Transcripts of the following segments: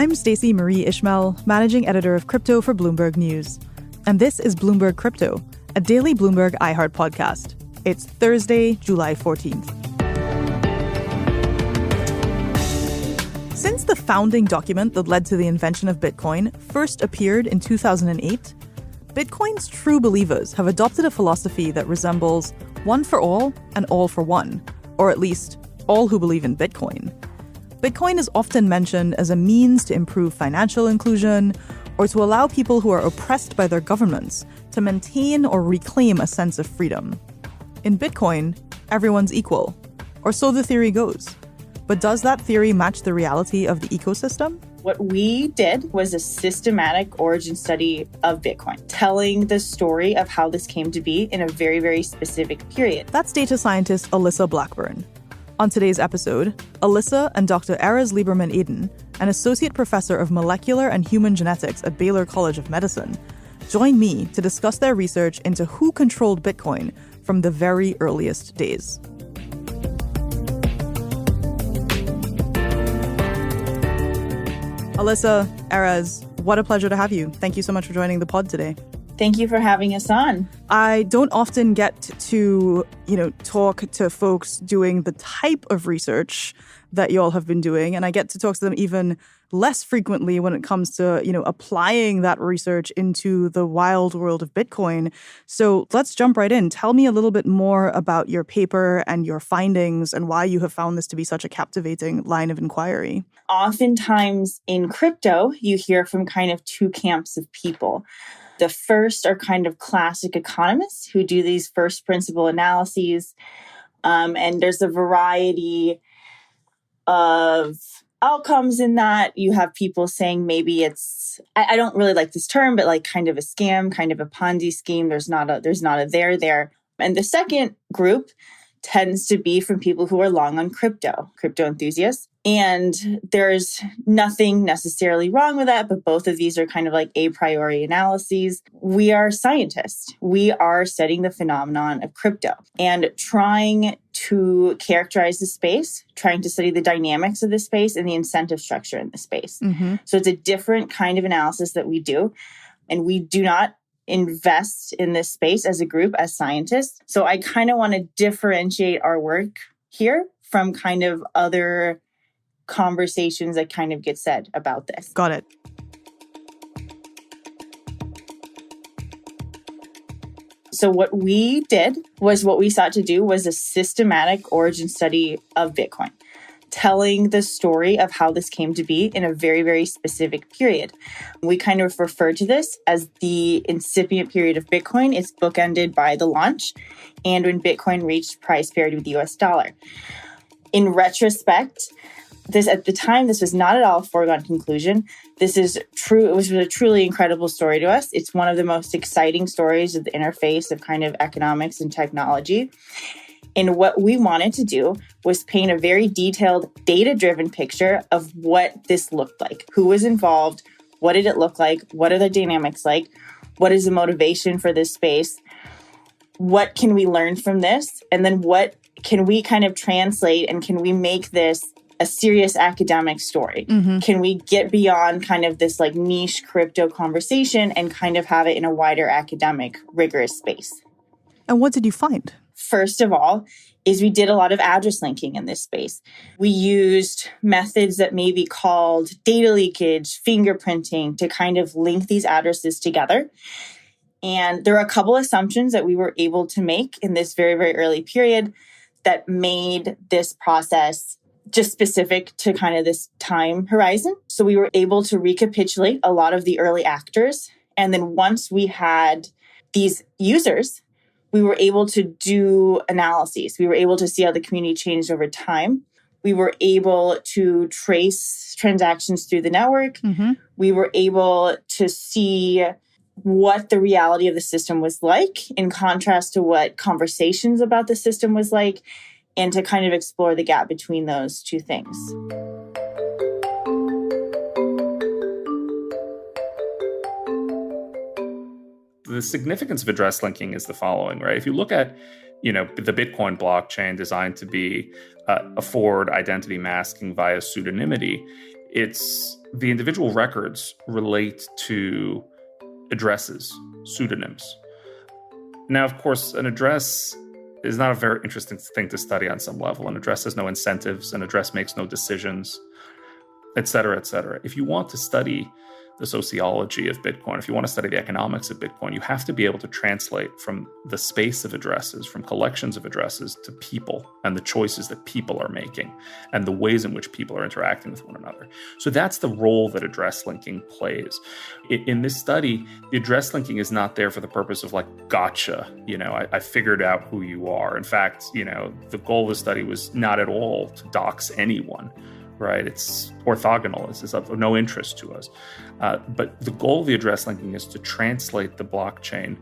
I'm Stacey Marie Ishmael, managing editor of crypto for Bloomberg News. And this is Bloomberg Crypto, a daily Bloomberg iHeart podcast. It's Thursday, July 14th. Since the founding document that led to the invention of Bitcoin first appeared in 2008, Bitcoin's true believers have adopted a philosophy that resembles one for all and all for one, or at least all who believe in Bitcoin. Bitcoin is often mentioned as a means to improve financial inclusion or to allow people who are oppressed by their governments to maintain or reclaim a sense of freedom. In Bitcoin, everyone's equal, or so the theory goes. But does that theory match the reality of the ecosystem? What we did was a systematic origin study of Bitcoin, telling the story of how this came to be in a very, very specific period. That's data scientist Alyssa Blackburn. On today's episode, Alyssa and Dr. Erez Lieberman Aiden, an associate professor of molecular and human genetics at Baylor College of Medicine, join me to discuss their research into who controlled Bitcoin from the very earliest days. Alyssa, Erez, what a pleasure to have you. Thank you so much for joining the pod today. Thank you for having us on. I don't often get to, talk to folks doing the type of research that you all have been doing, and I get to talk to them even less frequently when it comes to, applying that research into the wild world of Bitcoin. So let's jump right in. Tell me a little bit more about your paper and your findings and why you have found this to be such a captivating line of inquiry. Oftentimes in crypto, you hear from kind of two camps of people. The first are kind of classic economists who do these first principle analyses. And there's a variety of outcomes in that. You have people saying maybe it's, I don't really like this term, but like kind of a scam, kind of a Ponzi scheme. There's not a there. And the second group tends to be from people who are long on crypto enthusiasts. And there's nothing necessarily wrong with that, but both of these are kind of like a priori analyses. We are scientists. We are studying the phenomenon of crypto and trying to characterize the space, trying to study the dynamics of the space and the incentive structure in the space. Mm-hmm. So it's a different kind of analysis that we do. And we do not invest in this space as a group, as scientists. So I kind of want to differentiate our work here from kind of other conversations that kind of get said about this. Got it. So what we did was what we sought to do was a systematic origin study of Bitcoin, telling the story of how this came to be in a very, very specific period. We kind of refer to this as the incipient period of Bitcoin. It's bookended by the launch and when Bitcoin reached price parity with the US dollar. In retrospect, at the time, this was not at all a foregone conclusion. This is true. It was a truly incredible story to us. It's one of the most exciting stories of the interface of kind of economics and technology. And what we wanted to do was paint a very detailed, data-driven picture of what this looked like. Who was involved? What did it look like? What are the dynamics like? What is the motivation for this space? What can we learn from this? And then what can we kind of translate and can we make this a serious academic story? Mm-hmm. Can we get beyond kind of this like niche crypto conversation and kind of have it in a wider academic, rigorous space? And what did you find? First of all, is we did a lot of address linking in this space. We used methods that may be called data leakage, fingerprinting to kind of link these addresses together. And there are a couple assumptions that we were able to make in this very, very early period that made this process just specific to kind of this time horizon. So we were able to recapitulate a lot of the early actors. And then once we had these users, we were able to do analyses. We were able to see how the community changed over time. We were able to trace transactions through the network. Mm-hmm. We were able to see what the reality of the system was like in contrast to what conversations about the system was like, and to kind of explore the gap between those two things. The significance of address linking is the following, right? If you look at, the Bitcoin blockchain designed to be afford identity masking via pseudonymity, It's the individual records relate to addresses, pseudonyms. Now, of course, an address is not a very interesting thing to study on some level. An address has no incentives, an address makes no decisions, et cetera, et cetera. If you want to study the sociology of Bitcoin, if you want to study the economics of Bitcoin, you have to be able to translate from the space of addresses, from collections of addresses, to people and the choices that people are making and the ways in which people are interacting with one another. So that's the role that address linking plays. In this study, the address linking is not there for the purpose of like, gotcha, I figured out who you are. In fact, the goal of the study was not at all to dox anyone. Right? It's orthogonal. It's of no interest to us. But the goal of the address linking is to translate the blockchain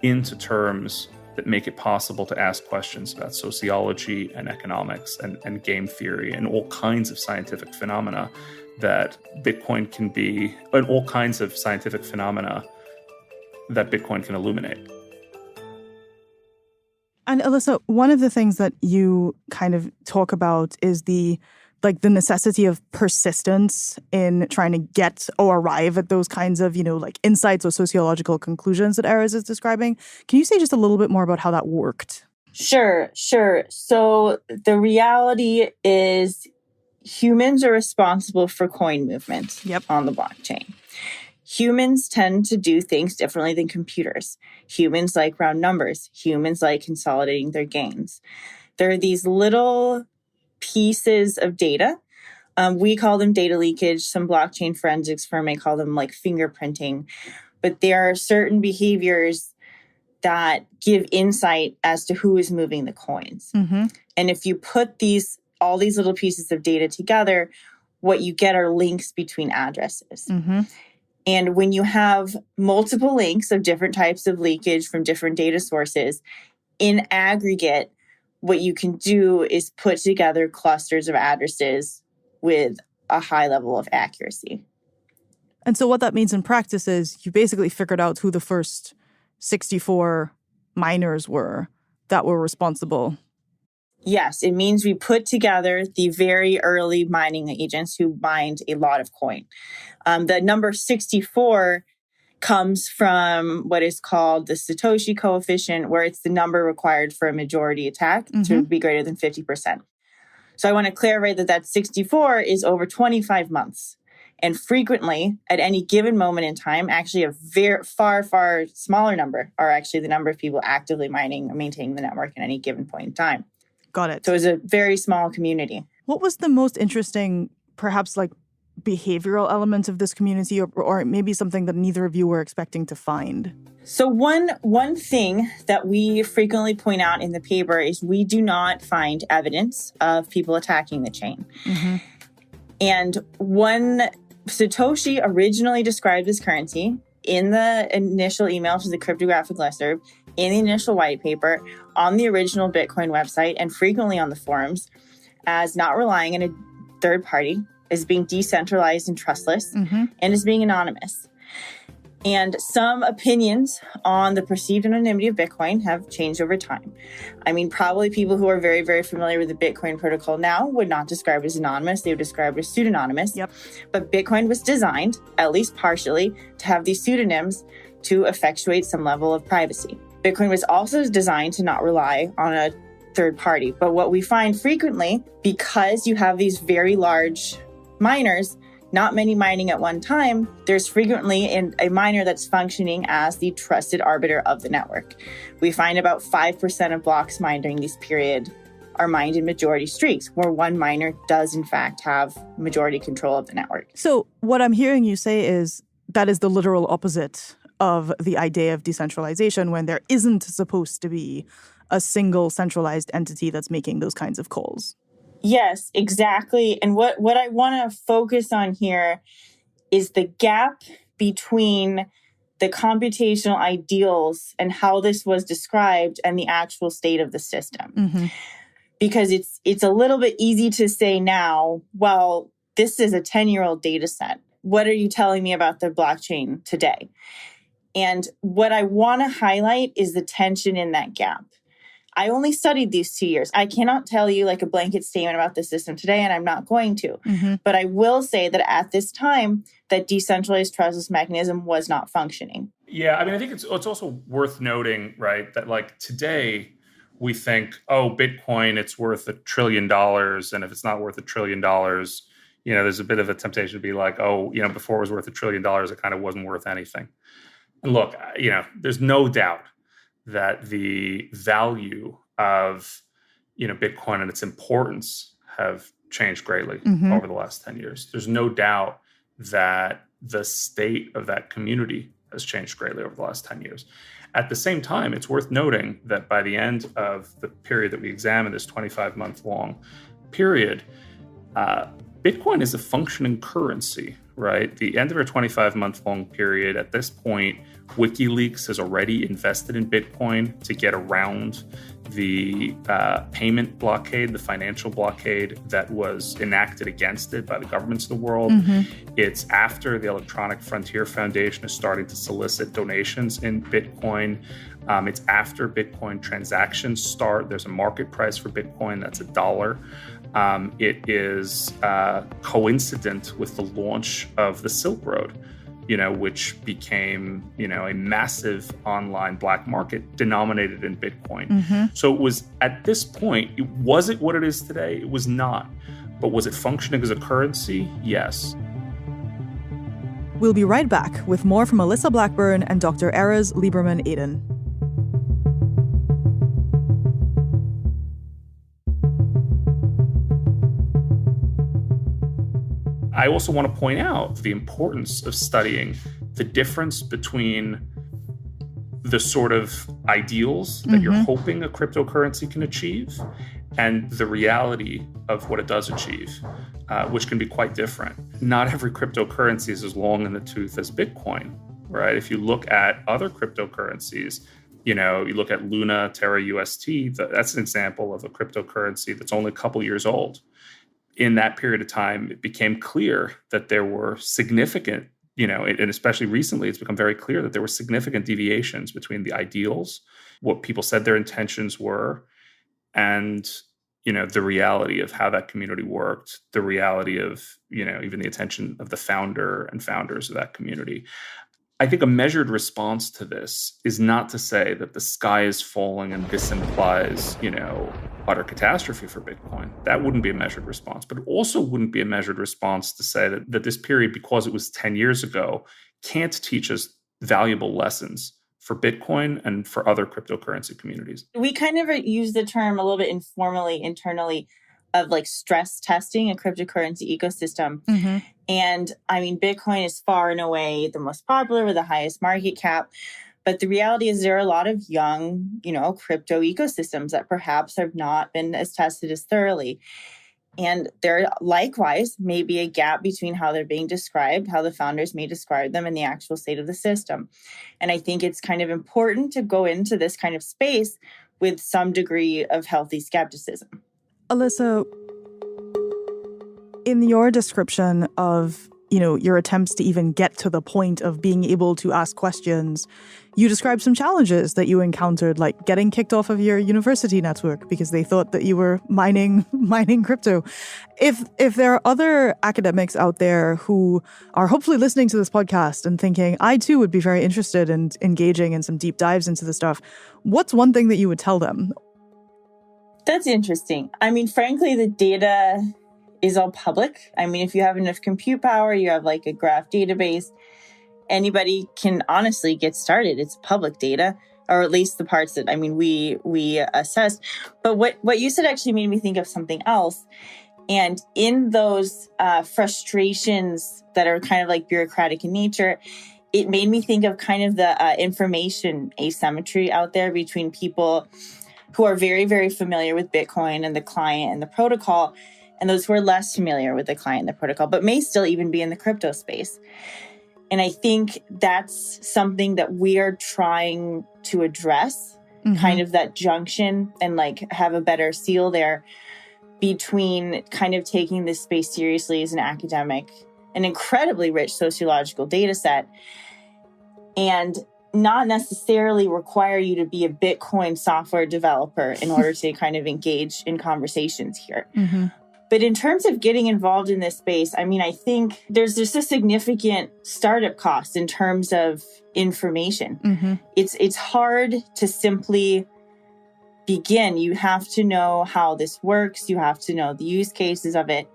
into terms that make it possible to ask questions about sociology and economics and game theory and all kinds of scientific phenomena that Bitcoin can be, and all kinds of scientific phenomena that Bitcoin can illuminate. And Alyssa, one of the things that you kind of talk about is the necessity of persistence in trying to get or arrive at those kinds of, insights or sociological conclusions that Erez is describing. Can you say just a little bit more about how that worked? Sure. So the reality is humans are responsible for coin movement on the blockchain. Humans tend to do things differently than computers. Humans like round numbers. Humans like consolidating their gains. There are these little pieces of data. We call them data leakage. Some blockchain forensics firm may call them like fingerprinting. But there are certain behaviors that give insight as to who is moving the coins. Mm-hmm. And if you put all these little pieces of data together, what you get are links between addresses. Mm-hmm. And when you have multiple links of different types of leakage from different data sources, in aggregate, what you can do is put together clusters of addresses with a high level of accuracy. And so what that means in practice is you basically figured out who the first 64 miners were that were responsible. Yes, it means we put together the very early mining agents who mined a lot of coin. The number 64 comes from what is called the Satoshi coefficient, where it's the number required for a majority attack to be greater than 50%. So I want to clarify that 64 is over 25 months. And frequently, at any given moment in time, actually a very far, far smaller number are actually the number of people actively mining and maintaining the network at any given point in time. Got it. So it's a very small community. What was the most interesting, perhaps behavioral element of this community, or maybe something that neither of you were expecting to find? So one thing that we frequently point out in the paper is we do not find evidence of people attacking the chain. Mm-hmm. And Satoshi originally described this currency in the initial email to the cryptographic listserv, in the initial white paper, on the original Bitcoin website, and frequently on the forums, as not relying on a third party, as being decentralized and trustless, and as being anonymous. And some opinions on the perceived anonymity of Bitcoin have changed over time. I mean, probably people who are very, very familiar with the Bitcoin protocol now would not describe it as anonymous. They would describe it as pseudonymous. Yep. But Bitcoin was designed, at least partially, to have these pseudonyms to effectuate some level of privacy. Bitcoin was also designed to not rely on a third party. But what we find frequently, because you have these very large miners, not many mining at one time, there's frequently a miner that's functioning as the trusted arbiter of the network. We find about 5% of blocks mined during this period are mined in majority streaks, where one miner does in fact have majority control of the network. So what I'm hearing you say is that is the literal opposite of the idea of decentralization, when there isn't supposed to be a single centralized entity that's making those kinds of calls. Yes, exactly. And what I want to focus on here is the gap between the computational ideals and how this was described and the actual state of the system. Mm-hmm. Because it's a little bit easy to say now, well, this is a 10-year-old data set. What are you telling me about the blockchain today? And what I want to highlight is the tension in that gap. I only studied these 2 years. I cannot tell you like a blanket statement about the system today, and I'm not going to. But I will say that at this time, that decentralized trustless mechanism was not functioning. Yeah, I mean, I think it's also worth noting, right, that like today we think, oh, Bitcoin, it's worth $1 trillion. And if it's not worth $1 trillion, there's a bit of a temptation to be like, oh, before it was worth $1 trillion, it kind of wasn't worth anything. And look, there's no doubt that the value of, Bitcoin and its importance have changed greatly over the last 10 years. There's no doubt that the state of that community has changed greatly over the last 10 years. At the same time, it's worth noting that by the end of the period that we examined, this 25-month-long period, Bitcoin is a functioning currency, right? The end of our 25-month-long period, at this point, WikiLeaks has already invested in Bitcoin to get around the payment blockade, the financial blockade that was enacted against it by the governments of the world. It's after the Electronic Frontier Foundation is starting to solicit donations in Bitcoin. It's after Bitcoin transactions start. There's a market price for Bitcoin that's $1. It is coincident with the launch of the Silk Road, which became, a massive online black market denominated in Bitcoin. So it was at this point, was it what it is today? It was not. But was it functioning as a currency? Yes. We'll be right back with more from Alyssa Blackburn and Dr. Erez Lieberman Aiden. I also want to point out the importance of studying the difference between the sort of ideals that you're hoping a cryptocurrency can achieve and the reality of what it does achieve, which can be quite different. Not every cryptocurrency is as long in the tooth as Bitcoin, right? If you look at other cryptocurrencies, you look at Luna, Terra UST, that's an example of a cryptocurrency that's only a couple years old. In that period of time, it became clear that there were significant, and especially recently, it's become very clear that there were significant deviations between the ideals, what people said their intentions were, and, the reality of how that community worked, the reality of, even the intention of the founder and founders of that community. I think a measured response to this is not to say that the sky is falling and this implies, utter catastrophe for Bitcoin. That wouldn't be a measured response. But it also wouldn't be a measured response to say that this period, because it was 10 years ago, can't teach us valuable lessons for Bitcoin and for other cryptocurrency communities. We kind of use the term a little bit informally, internally, of like stress testing a cryptocurrency ecosystem. And I mean, Bitcoin is far and away the most popular with the highest market cap. But the reality is there are a lot of young, crypto ecosystems that perhaps have not been as tested as thoroughly. And there likewise may be a gap between how they're being described, how the founders may describe them, and the actual state of the system. And I think it's kind of important to go into this kind of space with some degree of healthy skepticism. Alyssa, in your description of, your attempts to even get to the point of being able to ask questions, you described some challenges that you encountered, like getting kicked off of your university network because they thought that you were mining crypto. If there are other academics out there who are hopefully listening to this podcast and thinking, I too would be very interested in engaging in some deep dives into the stuff, what's one thing that you would tell them? That's interesting. I mean, frankly, the data is all public. I mean, if you have enough compute power, you have like a graph database, anybody can honestly get started. It's public data, or at least the parts that, we assessed. But what you said actually made me think of something else. And in those frustrations that are kind of like bureaucratic in nature, it made me think of kind of the information asymmetry out there between people who are very, very familiar with Bitcoin and the client and the protocol, and those who are less familiar with the client and the protocol, but may still even be in the crypto space. And I think that's something that we are trying to address, kind of that junction, and like have a better seal there between kind of taking this space seriously as an academic, an incredibly rich sociological data set, and not necessarily require you to be a Bitcoin software developer in order to kind of engage in conversations here. Mm-hmm. But in terms of getting involved in this space, I mean, I think there's just a significant startup cost in terms of information. Mm-hmm. It's hard to simply begin. You have to know how this works. You have to know the use cases of it.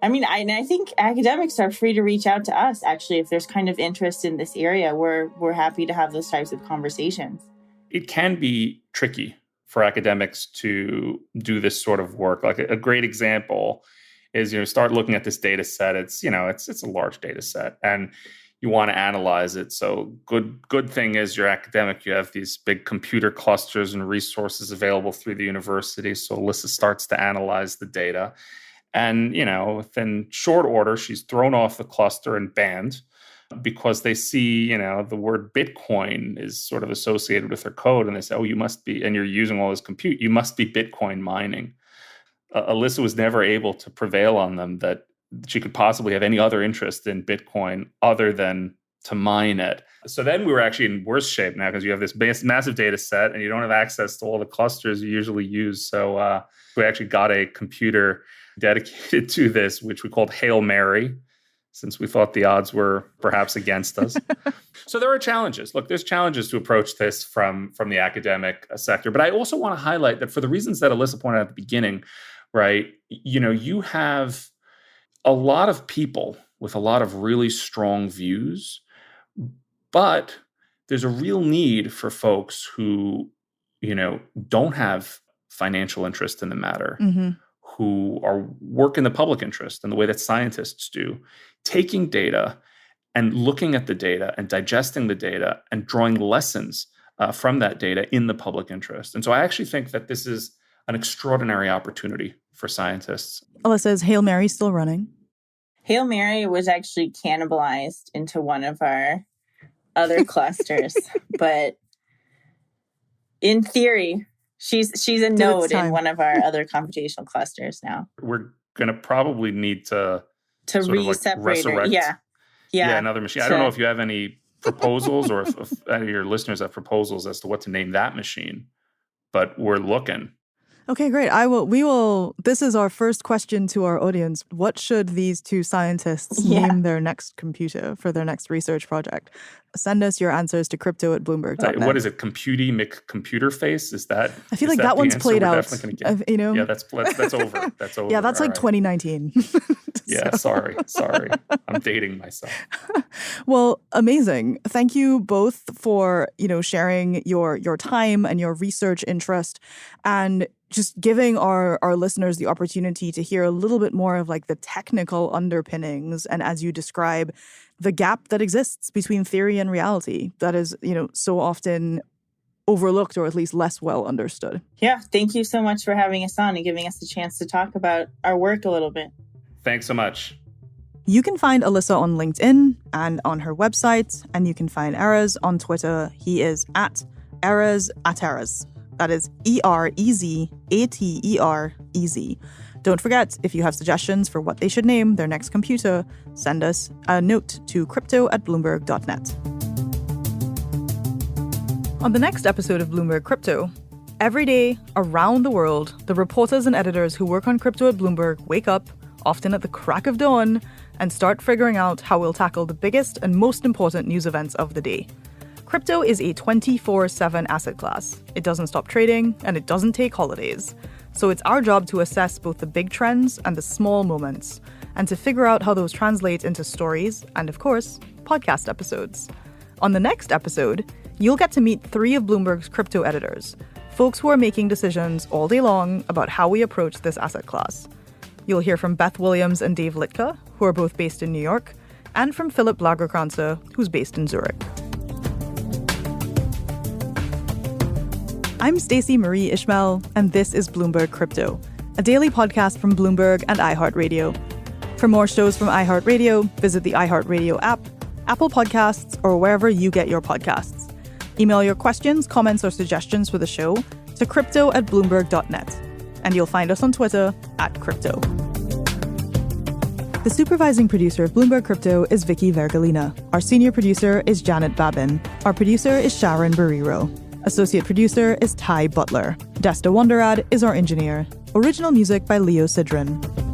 I mean, I think academics are free to reach out to us, actually, if there's kind of interest in this area. We're happy to have those types of conversations. It can be tricky for academics to do this sort of work. Like a great example is, start looking at this data set. It's a large data set and you want to analyze it. So good thing is you're academic. You have these big computer clusters and resources available through the university. So Alyssa starts to analyze the data. And, within short order, she's thrown off the cluster and banned because they see, the word Bitcoin is sort of associated with her code. And they say, oh, you must be, and you're using all this compute, you must be Bitcoin mining. Alyssa was never able to prevail on them that she could possibly have any other interest in Bitcoin other than to mine it. So then we were actually in worse shape now because you have this massive data set and you don't have access to all the clusters you usually use. So we actually got a computer dedicated to this, which we called Hail Mary, since we thought the odds were perhaps against us. So there are challenges. Look, there's challenges to approach this from the academic sector. But I also want to highlight that for the reasons that Alyssa pointed out at the beginning, right, you have a lot of people with a lot of really strong views, but there's a real need for folks who, don't have financial interest in the matter, Mm-hmm. who work in the public interest in the way that scientists do, taking data and looking at the data and digesting the data and drawing lessons from that data in the public interest. And so I actually think that this is an extraordinary opportunity for scientists. Alyssa, is Hail Mary still running? Hail Mary was actually cannibalized into one of our other clusters, but in theory, she's a node in one of our other computational clusters now. We're going to probably need to re-separate her. Yeah, another machine. I don't know if you have any proposals or if any of your listeners have proposals as to what to name that machine, but we're looking. Okay, great. This is our first question to our audience. What should these two scientists name their next computer for their next research project? Send us your answers to crypto@bloomberg.net. What is it? Computer face? Is that? I feel like that one's played out. Yeah, that's over. That's over. Yeah, that's like 2019. Yeah, sorry. I'm dating myself. Well, amazing. Thank you both for, sharing your time and your research interest and just giving our listeners the opportunity to hear a little bit more of like the technical underpinnings and, as you describe, the gap that exists between theory and reality that is, so often overlooked or at least less well understood. Yeah, thank you so much for having us on and giving us a chance to talk about our work a little bit. Thanks so much. You can find Alyssa on LinkedIn and on her website, and you can find Erez on Twitter. He is at Erez. That is EREZATEREZ. Don't forget, if you have suggestions for what they should name their next computer, send us a note to crypto@bloomberg.net. On the next episode of Bloomberg Crypto, every day around the world, the reporters and editors who work on crypto at Bloomberg wake up, often at the crack of dawn, and start figuring out how we'll tackle the biggest and most important news events of the day. Crypto is a 24/7 asset class. It doesn't stop trading, and it doesn't take holidays. So it's our job to assess both the big trends and the small moments, and to figure out how those translate into stories and, of course, podcast episodes. On the next episode, you'll get to meet 3 of Bloomberg's crypto editors, folks who are making decisions all day long about how we approach this asset class. You'll hear from Beth Williams and Dave Litka, who are both based in New York, and from Philip Lagerkrantzer, who's based in Zurich. I'm Stacey Marie Ishmael, and this is Bloomberg Crypto, a daily podcast from Bloomberg and iHeartRadio. For more shows from iHeartRadio, visit the iHeartRadio app, Apple Podcasts, or wherever you get your podcasts. Email your questions, comments, or suggestions for the show to crypto@bloomberg.net. And you'll find us on Twitter @crypto. The supervising producer of Bloomberg Crypto is Vicky Vergolina. Our senior producer is Janet Babin. Our producer is Sharon Barrero. Associate producer is Ty Butler. Desta Wonderad is our engineer. Original music by Leo Sidran.